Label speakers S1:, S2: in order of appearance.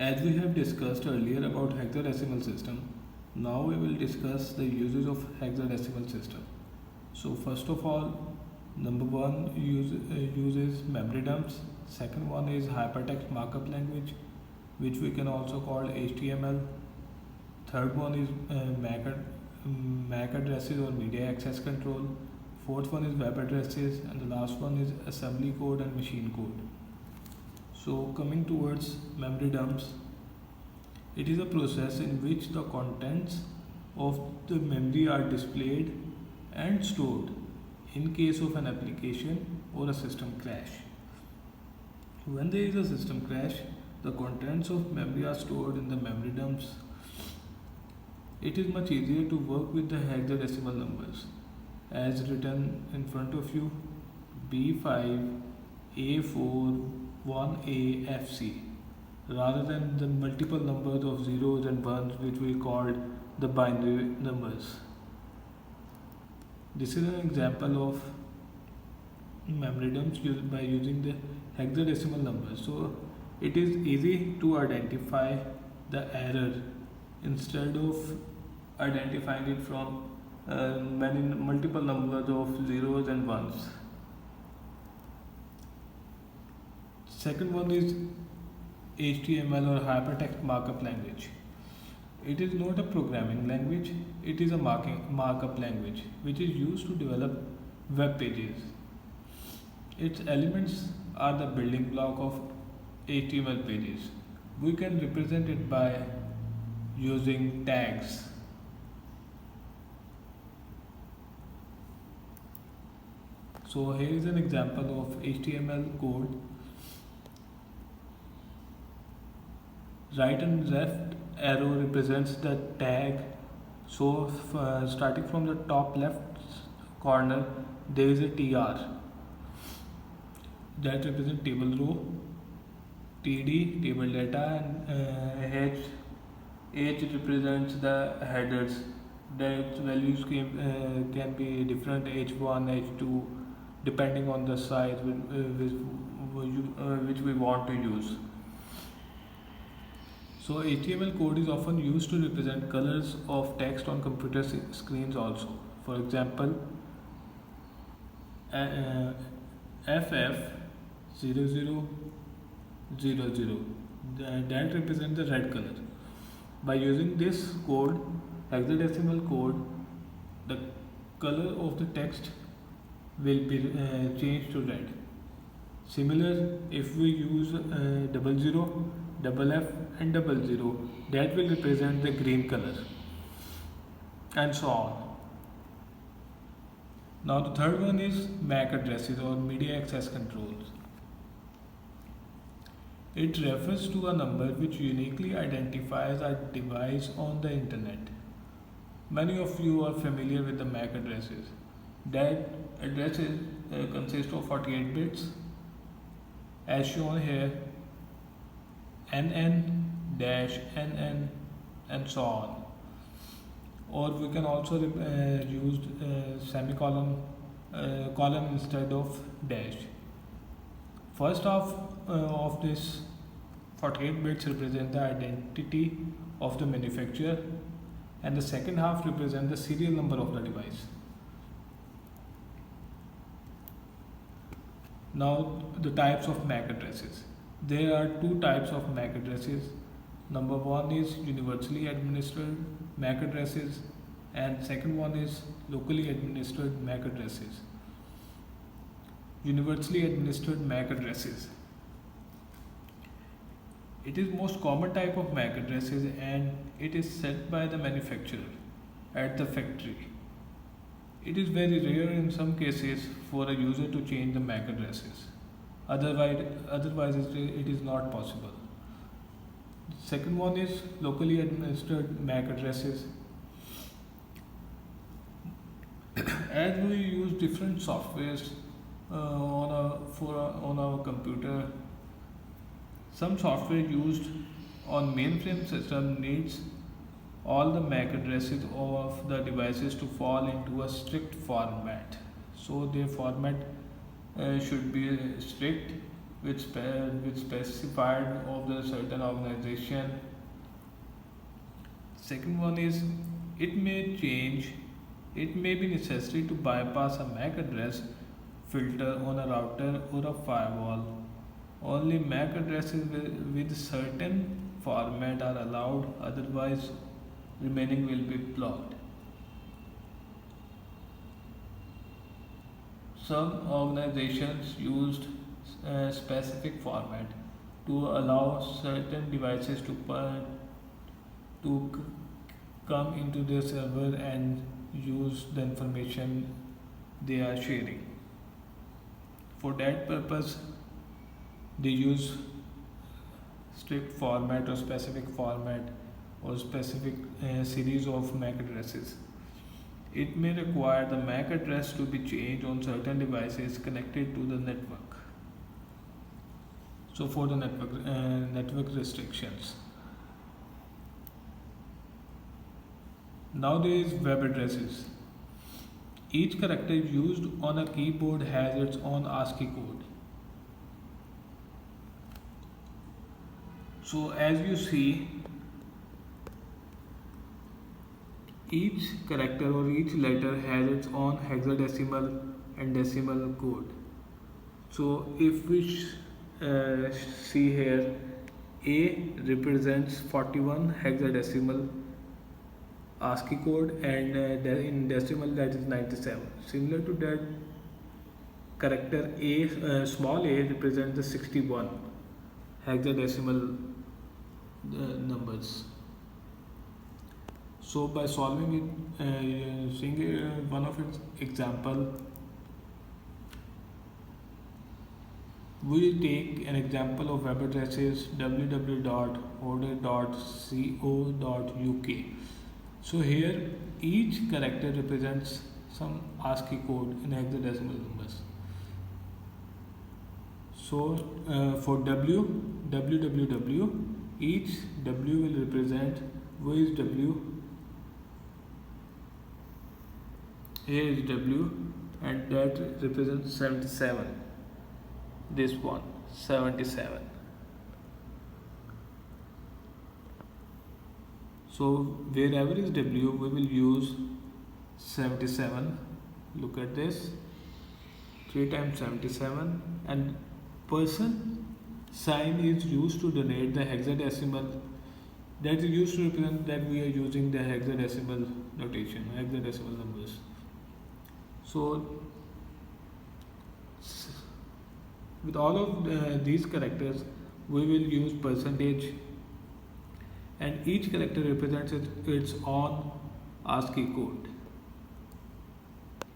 S1: As we have discussed earlier about hexadecimal system, now we will discuss the uses of hexadecimal system. So first of all, number one uses memory dumps. Second one is hypertext markup language, which we can also call HTML. Third one is MAC addresses or media access control. Fourth one is web addresses, and the last one is assembly code and machine code. So coming towards memory dumps, it is a process in which the contents of the memory are displayed and stored in case of an application or a system crash. When there is a system crash, the contents of memory are stored in the memory dumps. It is much easier to work with the hexadecimal numbers as written in front of you: B5, A4, 1A, FC, rather than the multiple numbers of zeros and ones which we called the binary numbers. This is an example of memory dumps used by using the hexadecimal numbers. So it is easy to identify the error instead of identifying it from many multiple numbers of zeros and ones. Second one is HTML or hypertext markup language. It is not a programming language, it is a markup language which is used to develop web pages. Its elements are the building block of HTML pages. We can represent it by using tags. So here is an example of HTML code. Right and left arrow represents the tag. So starting from the top left corner, there is a TR that represents table row, TD table data, and H represents the headers. That values can be different, H1, H2, depending on the size which we want to use. So HTML code is often used to represent colors of text on computer screens also. For example, FF0000, that represents the red color. By using this code, hexadecimal code, the color of the text will be changed to red. Similar, if we use 00, double F and 00, that will represent the green color, and so on. Now the third one is MAC addresses or media access controls. It refers to a number which uniquely identifies a device on the internet. Many of you are familiar with the MAC addresses. That addresses consist of 48 bits as shown here, NN-NN and so on. Or we can also use semicolon, colon instead of dash. First half of this 48 bits represent the identity of the manufacturer, and the second half represent the serial number of the device. Now the types of MAC addresses. There are two types of MAC addresses. Number one is universally administered MAC addresses, and second one is locally administered MAC addresses. Universally administered MAC addresses. It is most common type of MAC addresses, and it is set by the manufacturer at the factory. It is very rare in some cases for a user to change the MAC addresses. Otherwise it is not possible. Second one is locally administered MAC addresses. As we use different softwares on our computer, some software used on mainframe system needs all the MAC addresses of the devices to fall into a strict format. So their format should be strict, which specified of the certain organization. Second one is it may change. It may be necessary to bypass a MAC address filter on a router or a firewall. Only MAC addresses with certain format are allowed, otherwise remaining will be blocked. Some organizations used a specific format to allow certain devices to come into their server and use the information they are sharing. For that purpose, they use strict format or specific format or specific series of MAC addresses. It may require the MAC address to be changed on certain devices connected to the network. So for the network restrictions. Now there is web addresses. Each character used on a keyboard has its own ASCII code. So as you see, each character or each letter has its own hexadecimal and decimal code. So if we see here, A represents 41 hexadecimal ASCII code, and in decimal that is 97. Similar to that, character A, small a, represents the 61 hexadecimal numbers. So by solving it, seeing one of its example, we take an example of web addresses www.order.co.uk. So here each character represents some ASCII code in hexadecimal numbers. So for www, each W will represent where is W, here is W, and that represents 77. This one 77. So wherever is W, we will use 77. Look at this, 3 times 77, and person sign is used to denote the hexadecimal, that is used to represent that we are using the hexadecimal notation, hexadecimal numbers. So with all of these characters, we will use percentage, and each character represents its own ASCII code.